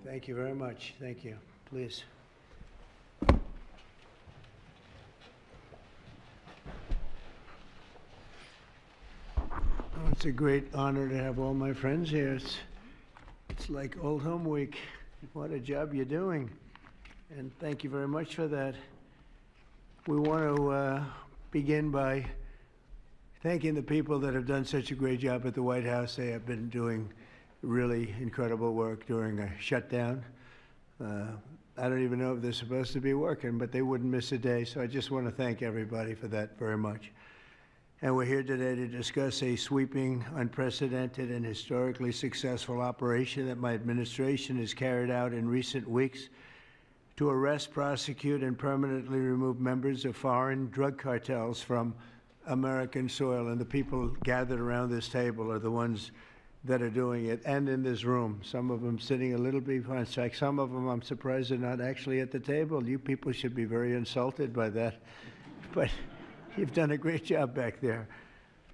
Thank you very much. Thank you. Please. It's a great honor to have all my friends here. It's like Old Home Week. What a job you're doing. And thank you very much for that. We want to begin by thanking the people that have done such a great job at the White House. They have been doing really incredible work during a shutdown. I don't even know if they're supposed to be working, but they wouldn't miss a day. So I just want to thank everybody for that very much. And we're here today to discuss a sweeping, unprecedented, and historically successful operation that my administration has carried out in recent weeks to arrest, prosecute, and permanently remove members of foreign drug cartels from American soil. And the people gathered around this table are the ones that are doing it, and in this room. Some of them sitting a little behind. Some of them, I'm surprised, are not actually at the table. You people should be very insulted by that. But you've done a great job back there.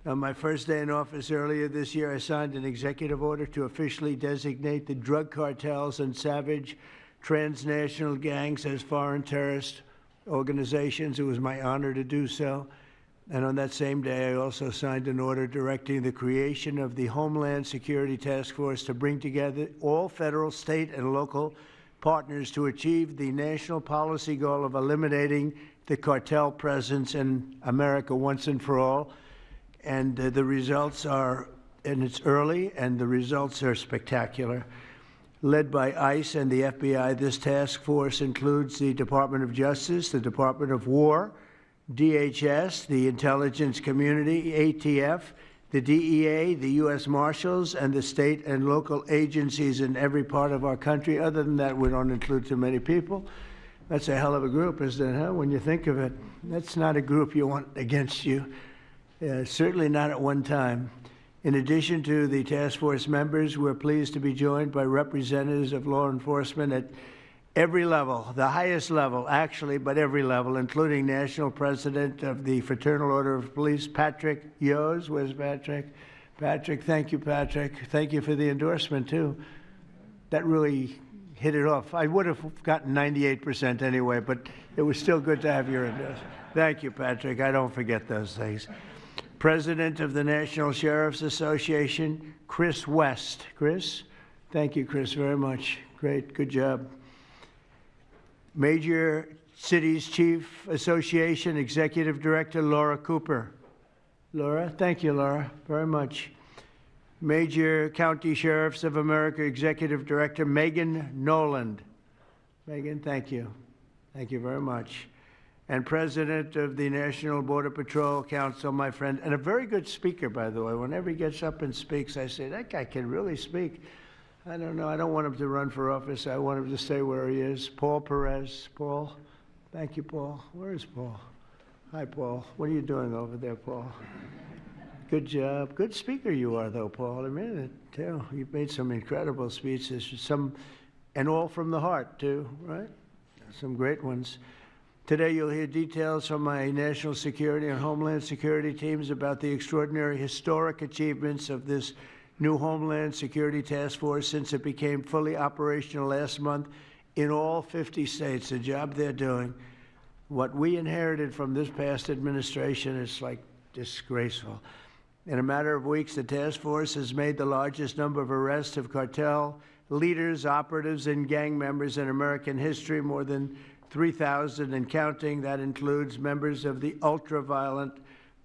On my first day in office earlier this year, I signed an executive order to officially designate the drug cartels and savage transnational gangs as foreign terrorist organizations. It was my honor to do so. And on that same day, I also signed an order directing the creation of the Homeland Security Task Force to bring together all federal, state, and local partners to achieve the national policy goal of eliminating the cartel presence in America once and for all. And the results are, and it's early, and the results are spectacular. Led by ICE and the FBI, this task force includes the Department of Justice, the Department of War, DHS, the intelligence community, ATF, the DEA, the U.S. Marshals, and the state and local agencies in every part of our country. Other than that, we don't include too many people. That's a hell of a group, isn't it, huh? When you think of it. That's not a group you want against you, certainly not at one time. In addition to the task force members, we're pleased to be joined by representatives of law enforcement at every level, the highest level, actually, but every level, including National President of the Fraternal Order of Police, Patrick Yos. Where's Patrick? Patrick, thank you, Patrick. Thank you for the endorsement, too. That really hit it off. I would have gotten 98% anyway, but it was still good to have your endorsement. Thank you, Patrick. I don't forget those things. President of the National Sheriff's Association, Chris West. Chris? Thank you, Chris, very much. Great. Good job. Major Cities Chief Association Executive Director Laura Cooper. Laura, thank you, Laura, very much. Major County Sheriffs of America Executive Director Megan Noland. Megan, thank you. Thank you very much. And President of the National Border Patrol Council, my friend, and a very good speaker, by the way. Whenever he gets up and speaks, I say, that guy can really speak. I don't know. I don't want him to run for office. I want him to stay where he is. Paul Perez. Paul. Thank you, Paul. Where is Paul? Hi, Paul. What are you doing over there, Paul? Good job. Good speaker you are, though, Paul. I mean it, too. You've made some incredible speeches, and all from the heart, too, right? Some great ones. Today, you'll hear details from my national security and homeland security teams about the extraordinary historic achievements of this new Homeland Security Task Force since it became fully operational last month in all 50 states. The job they're doing. What we inherited from this past administration is like disgraceful. In a matter of weeks, the task force has made the largest number of arrests of cartel leaders, operatives, and gang members in American history, more than 3,000 and counting. That includes members of the ultra-violent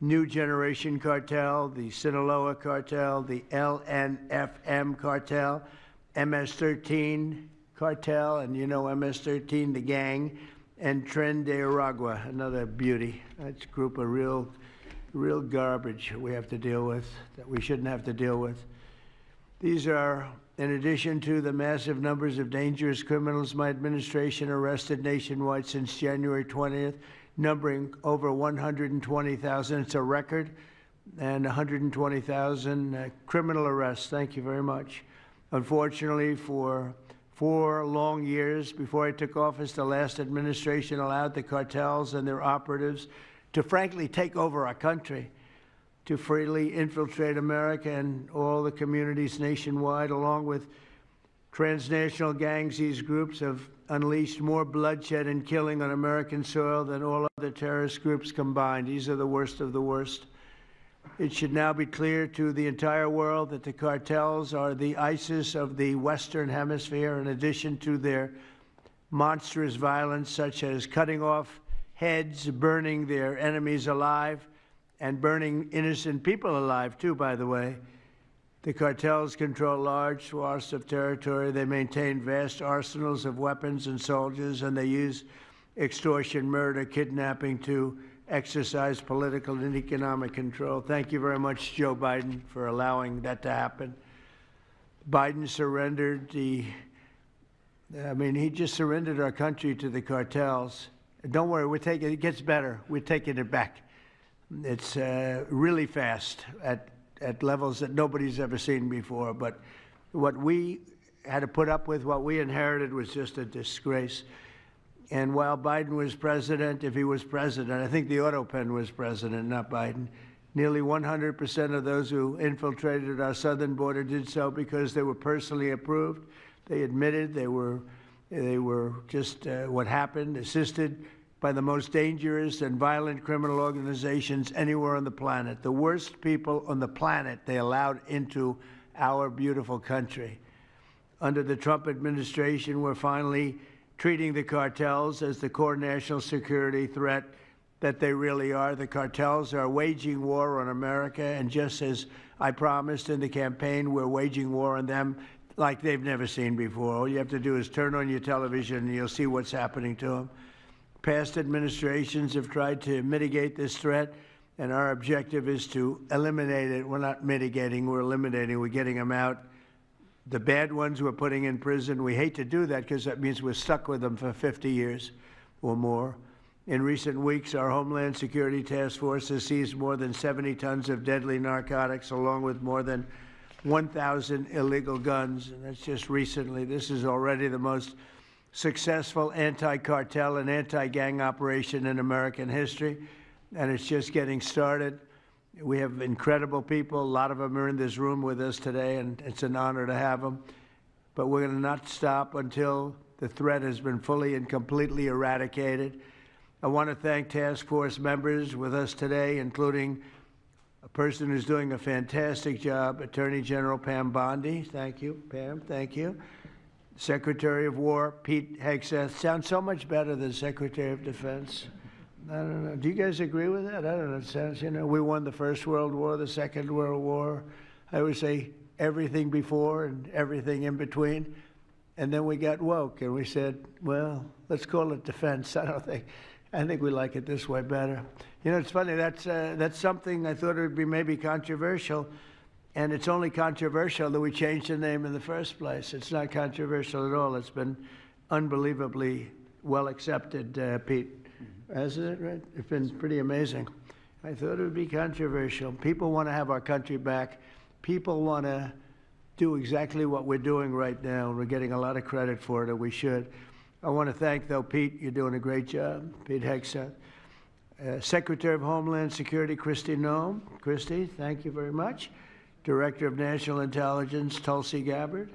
New Generation Cartel, the Sinaloa Cartel, the LNFM Cartel, MS-13 Cartel, and you know MS-13, the gang, and Tren de Aragua, another beauty. That's a group of real garbage we have to deal with, that we shouldn't have to deal with. These are, in addition to the massive numbers of dangerous criminals my administration arrested nationwide since January 20th, numbering over 120,000. It's a record, and 120,000 criminal arrests. Thank you very much. Unfortunately, for 4 long years before I took office, the last administration allowed the cartels and their operatives to frankly take over our country, to freely infiltrate America and all the communities nationwide, along with Transnational gangs, these groups have unleashed more bloodshed and killing on American soil than all other terrorist groups combined. These are the worst of the worst. It should now be clear to the entire world that the cartels are the ISIS of the Western Hemisphere, in addition to their monstrous violence, such as cutting off heads, burning their enemies alive, and burning innocent people alive, too, by the way. The cartels control large swaths of territory. They maintain vast arsenals of weapons and soldiers, and they use extortion, murder, kidnapping to exercise political and economic control. Thank you very much, Joe Biden, for allowing that to happen. Biden surrendered he just surrendered our country to the cartels. Don't worry, it gets better. We're taking it back. It's really fast at levels that nobody's ever seen before. But what we had to put up with, what we inherited, was just a disgrace. And while Biden was president, if he was president, I think the Autopen was president, not Biden, nearly 100% of those who infiltrated our southern border did so because they were personally approved. They admitted they were just what happened, assisted by the most dangerous and violent criminal organizations anywhere on the planet. The worst people on the planet they allowed into our beautiful country. Under the Trump administration, we're finally treating the cartels as the core national security threat that they really are. The cartels are waging war on America, and just as I promised in the campaign, we're waging war on them like they've never seen before. All you have to do is turn on your television and you'll see what's happening to them. Past administrations have tried to mitigate this threat, and our objective is to eliminate it. We're not mitigating, we're eliminating. We're getting them out. The bad ones we're putting in prison. We hate to do that because that means we're stuck with them for 50 years or more. In recent weeks, our Homeland Security Task Force has seized more than 70 tons of deadly narcotics, along with more than 1,000 illegal guns. And that's just recently. This is already the most successful anti-cartel and anti-gang operation in American history, and it's just getting started. We have incredible people. A lot of them are in this room with us today, and it's an honor to have them. But we're going to not stop until the threat has been fully and completely eradicated. I want to thank task force members with us today, including a person who's doing a fantastic job, Attorney General Pam Bondi. Thank you, Pam. Thank you. Secretary of War Pete Hegseth. Sounds so much better than Secretary of Defense. I don't know. Do you guys agree with that? I don't know. It sounds, we won the First World War, the Second World War. I always say everything before and everything in between. And then we got woke and we said, well, let's call it defense. I think we like it this way better. It's funny. That's something I thought it would be maybe controversial. And it's only controversial that we changed the name in the first place. It's not controversial at all. It's been unbelievably well accepted, Pete. Hasn't it, right? It's been pretty amazing. I thought it would be controversial. People want to have our country back. People want to do exactly what we're doing right now, and we're getting a lot of credit for it, and we should. I want to thank, though, Pete. You're doing a great job, Pete Hegseth. Secretary of Homeland Security, Kristi Noem. Kristi, thank you very much. Director of National Intelligence, Tulsi Gabbard.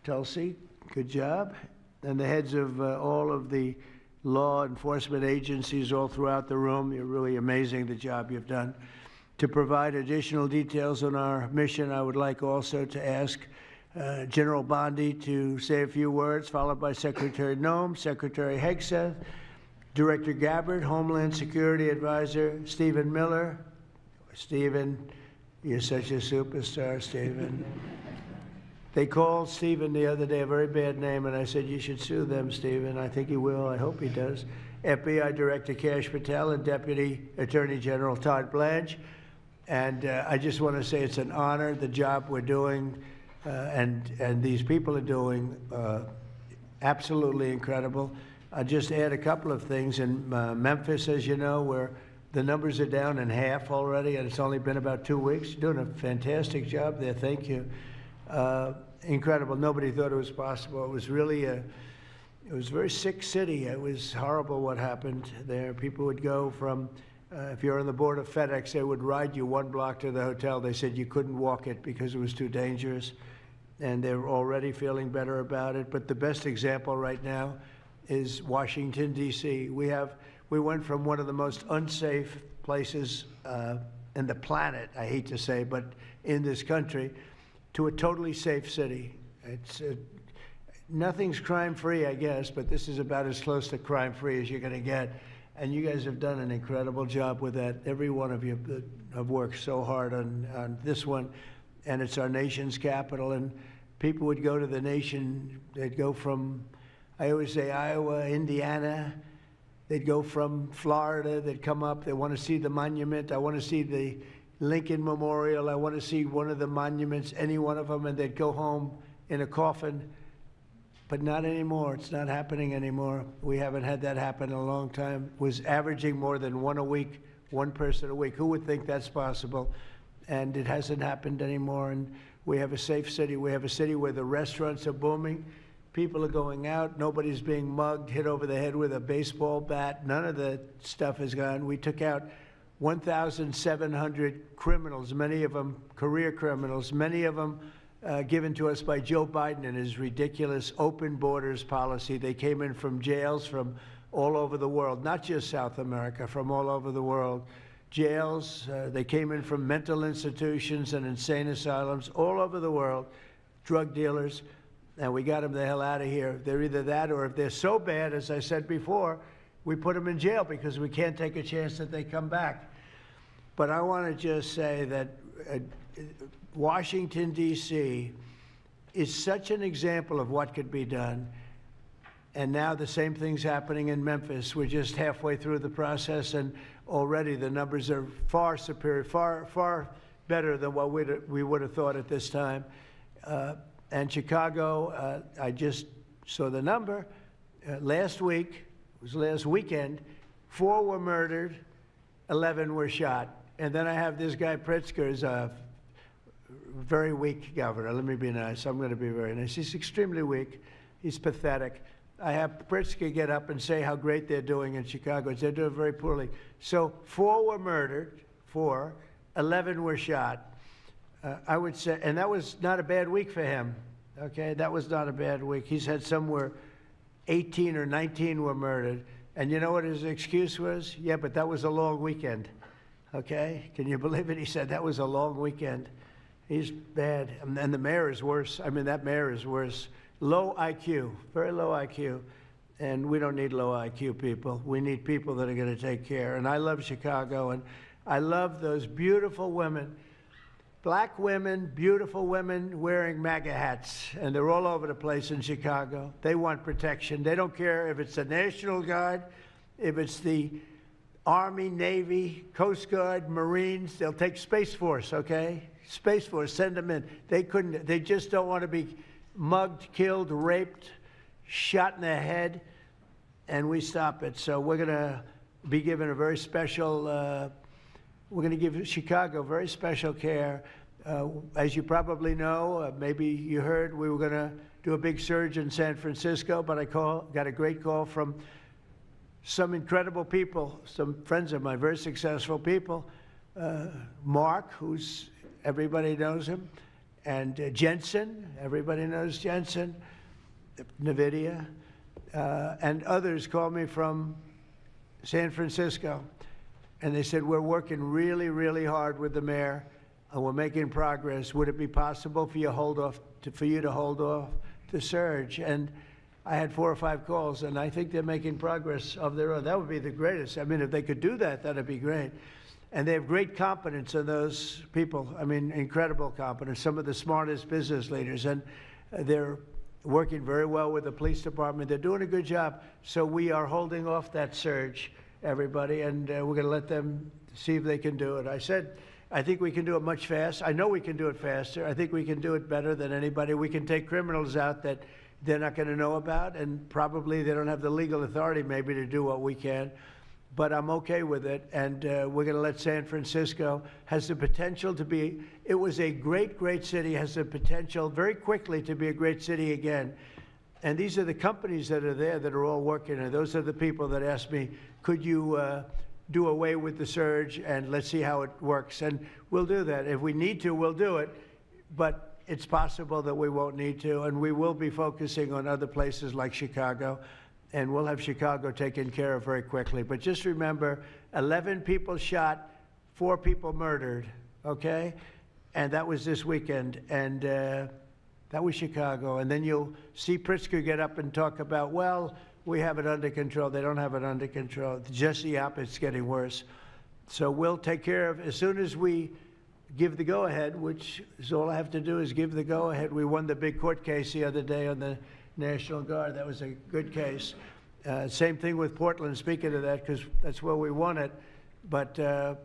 Tulsi, good job. And the heads of all of the law enforcement agencies all throughout the room. You're really amazing, the job you've done. To provide additional details on our mission, I would like also to ask General Bondi to say a few words, followed by Secretary Noem, Secretary Hegseth, Director Gabbard, Homeland Security Advisor Stephen Miller. Stephen, you're such a superstar, Stephen. They called Stephen the other day a very bad name, and I said, you should sue them, Stephen. I think he will. I hope he does. FBI Director Kash Patel and Deputy Attorney General Todd Blanche. And I just want to say it's an honor, the job we're doing, and these people are doing absolutely incredible. I'll just add a couple of things. In Memphis, as you know, where the numbers are down in half already, and it's only been about 2 weeks. You're doing a fantastic job there. Thank you. Incredible. Nobody thought it was possible. It was really it was a very sick city. It was horrible what happened there. People would go from, if you're on the board of FedEx, they would ride you 1 block to the hotel. They said you couldn't walk it because it was too dangerous. and they're already feeling better about it. But the best example right now is Washington, D.C. We went from one of the most unsafe places in the planet, I hate to say, but in this country, to a totally safe city. It's nothing's crime-free, I guess, but this is about as close to crime-free as you're going to get. And you guys have done an incredible job with that. Every one of you have worked so hard on this one, and it's our nation's capital. And people would go to the nation, they'd go from, I always say, Iowa, Indiana. They'd go from Florida, they'd come up, they want to see the monument. I want to see the Lincoln Memorial. I want to see one of the monuments, any one of them, and they'd go home in a coffin. But not anymore. It's not happening anymore. We haven't had that happen in a long time. It was averaging more than one a week, one person a week. Who would think that's possible? And it hasn't happened anymore. And we have a safe city. We have a city where the restaurants are booming. People are going out. Nobody's being mugged, hit over the head with a baseball bat. None of the stuff is gone. We took out 1,700 criminals, many of them career criminals, many of them given to us by Joe Biden and his ridiculous open borders policy. They came in from jails from all over the world, not just South America, from all over the world. Jails, they came in from mental institutions and insane asylums all over the world, drug dealers, and we got them the hell out of here. They're either that, or if they're so bad, as I said before, we put them in jail because we can't take a chance that they come back. But I want to just say that Washington, D.C. is such an example of what could be done. And now the same thing's happening in Memphis. We're just halfway through the process, and already the numbers are far superior, far better than what we would have thought at this time. And Chicago, I just saw the number. Last week, it was last weekend, 4 were murdered, 11 were shot. And then I have this guy Pritzker, is a very weak governor. Let me be nice. I'm going to be very nice. He's extremely weak. He's pathetic. I have Pritzker get up and say how great they're doing in Chicago. They're doing very poorly. So 4 were murdered, 11 were shot. I would say, and that was not a bad week for him. Okay, that was not a bad week. He's had somewhere 18 or 19 were murdered. And you know what his excuse was? Yeah, but that was a long weekend. Okay, can you believe it? He said that was a long weekend. He's bad. And the mayor is worse. I mean, that mayor is worse. Low IQ, very low IQ. And we don't need low IQ people. We need people that are going to take care. And I love Chicago, and I love those beautiful women, black women, beautiful women wearing MAGA hats. And they're all over the place in Chicago. They want protection. They don't care if it's the National Guard, if it's the Army, Navy, Coast Guard, Marines. They'll take Space Force, okay? Space Force, send them in. They just don't want to be mugged, killed, raped, shot in the head, and we stop it. So we're going to be given a very special, we're going to give Chicago very special care. As you probably know, maybe you heard, we were going to do a big surge in San Francisco, but I got a great call from some incredible people, some friends of mine, very successful people. Mark, who's, everybody knows him, and Jensen, everybody knows Jensen, NVIDIA, and others called me from San Francisco, and they said, we're working really, really hard with the mayor, and we're making progress. Would it be possible for you to hold off the surge? And I had 4 or 5 calls, and I think they're making progress of their own. That would be the greatest. I mean, if they could do that, that'd be great. And they have great competence in those people. I mean, incredible competence, some of the smartest business leaders. And they're working very well with the police department. They're doing a good job. So we are holding off that surge, everybody, and we're going to let them see if they can do it. I said, I think we can do it much faster. I know we can do it faster. I think we can do it better than anybody. We can take criminals out that they're not going to know about, and probably they don't have the legal authority maybe to do what we can. But I'm okay with it, and we're going to let San Francisco, has the potential to be, it was a great, great city, has the potential very quickly to be a great city again. And these are the companies that are there that are all working, and those are the people that asked me, could you do away with the surge, and let's see how it works. And we'll do that. If we need to, we'll do it. But it's possible that we won't need to, and we will be focusing on other places like Chicago, and we'll have Chicago taken care of very quickly. But just remember, 11 people shot, 4 people murdered, okay? And that was this weekend, and that was Chicago. And then you'll see Pritzker get up and talk about, well, we have it under control. They don't have it under control. Just the opposite, it's getting worse. So we'll take care of, as soon as we give the go-ahead, which is all I have to do is give the go-ahead. We won the big court case the other day on the National Guard. That was a good case. Same thing with Portland, speaking of that, because that's where we won it. But, I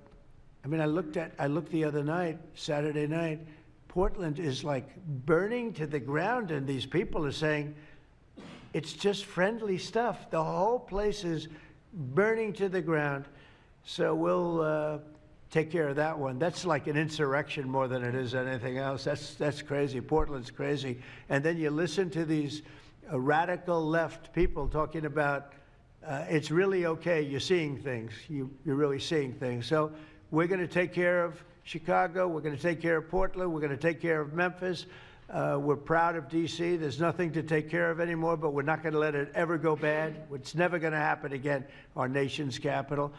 mean, I looked the other night, Saturday night, Portland is like burning to the ground, and these people are saying it's just friendly stuff. The whole place is burning to the ground. So we'll take care of that one. That's like an insurrection more than it is anything else. That's crazy. Portland's crazy. And then you listen to these radical left people talking about it's really okay. You're seeing things. You're really seeing things. So we're going to take care of Chicago. We're going to take care of Portland. We're going to take care of Memphis. We're proud of D.C. There's nothing to take care of anymore, but we're not going to let it ever go bad. It's never going to happen again, our nation's capital.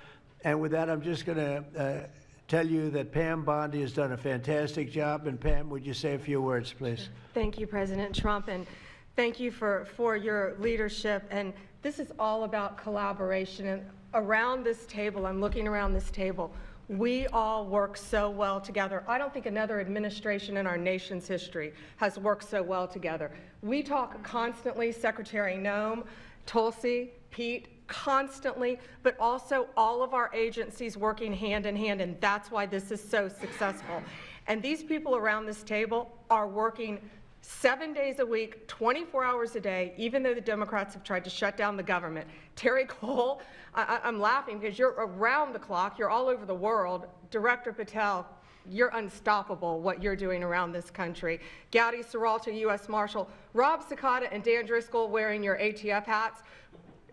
And with that, I'm just going to tell you that Pam Bondi has done a fantastic job. And Pam, would you say a few words, please? Thank you, President Trump, and thank you for your leadership. And this is all about collaboration. And around this table, I'm looking around this table, we all work so well together. I don't think another administration in our nation's history has worked so well together. We talk constantly, Secretary Noem, Tulsi, Pete, constantly, but also all of our agencies working hand in hand, and that's why this is so successful. And these people around this table are working 7 days a week, 24 hours a day, even though the Democrats have tried to shut down the government. Terry Cole, I'm laughing because you're around the clock, you're all over the world. Director Patel, you're unstoppable what you're doing around this country. Gowdy Serralta, U.S. Marshal, Rob Sakata and Dan Driscoll wearing your ATF hats.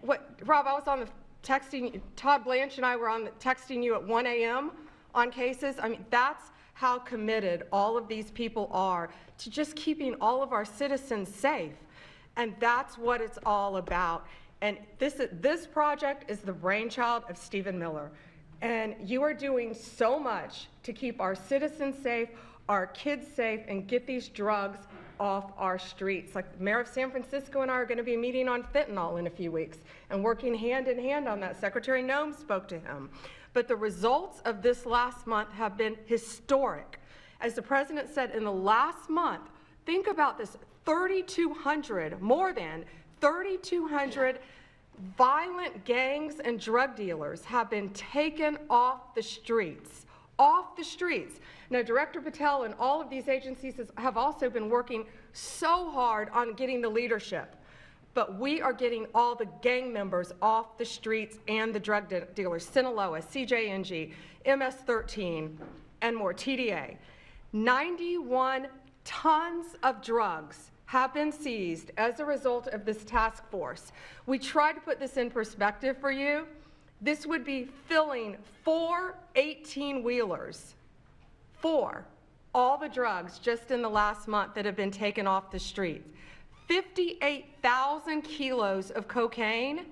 Rob, I was on the texting, Todd Blanche and I were on the texting you at 1 a.m. on cases. I mean, that's how committed all of these people are to just keeping all of our citizens safe. And that's what it's all about. And this project is the brainchild of Stephen Miller. And you are doing so much to keep our citizens safe, our kids safe, and get these drugs off our streets. Like the mayor of San Francisco and I are going to be meeting on fentanyl in a few weeks and working hand in hand on that. Secretary Noem spoke to him. But the results of this last month have been historic. As the president said, in the last month, think about this, 3,200, more than 3,200 violent gangs and drug dealers have been taken off the streets. Off the streets. Now, Director Patel and all of these agencies have also been working so hard on getting the leadership. But we are getting all the gang members off the streets and the drug dealers, Sinaloa, CJNG, MS-13, and more, TDA. 91 tons of drugs have been seized as a result of this task force. We tried to put this in perspective for you. This would be filling 4 18-wheelers. 4, all the drugs just in the last month that have been taken off the streets. 58,000 kilos of cocaine.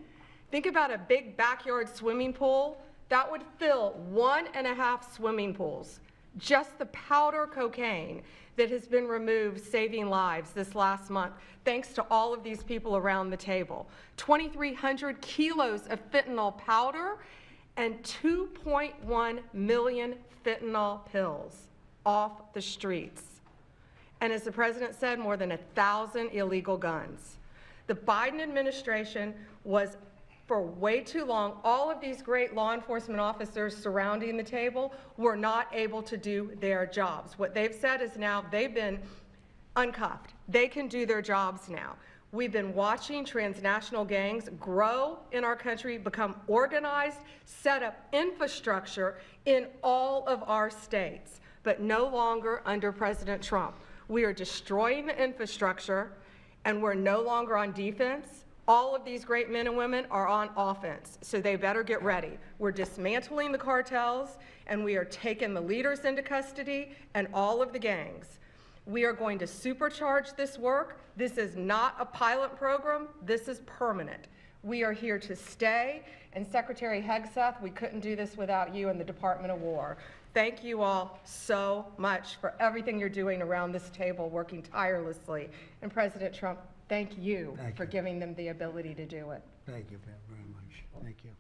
Think about a big backyard swimming pool. That would fill 1.5 swimming pools. Just the powder cocaine that has been removed, saving lives this last month, thanks to all of these people around the table. 2,300 kilos of fentanyl powder and 2.1 million fentanyl pills off the streets. And as the president said, more than 1,000 illegal guns. The Biden administration was, for way too long, all of these great law enforcement officers surrounding the table were not able to do their jobs. What they've said is now they've been uncuffed. They can do their jobs now. We've been watching transnational gangs grow in our country, become organized, set up infrastructure in all of our states, but no longer under President Trump. We are destroying the infrastructure, and we're no longer on defense. All of these great men and women are on offense, so they better get ready. We're dismantling the cartels, and we are taking the leaders into custody and all of the gangs. We are going to supercharge this work. This is not a pilot program. This is permanent. We are here to stay. And Secretary Hegseth, we couldn't do this without you and the Department of War. Thank you all so much for everything you're doing around this table, working tirelessly. And President Trump, thank you for giving them the ability to do it. Thank you, Pam, very much. Thank you.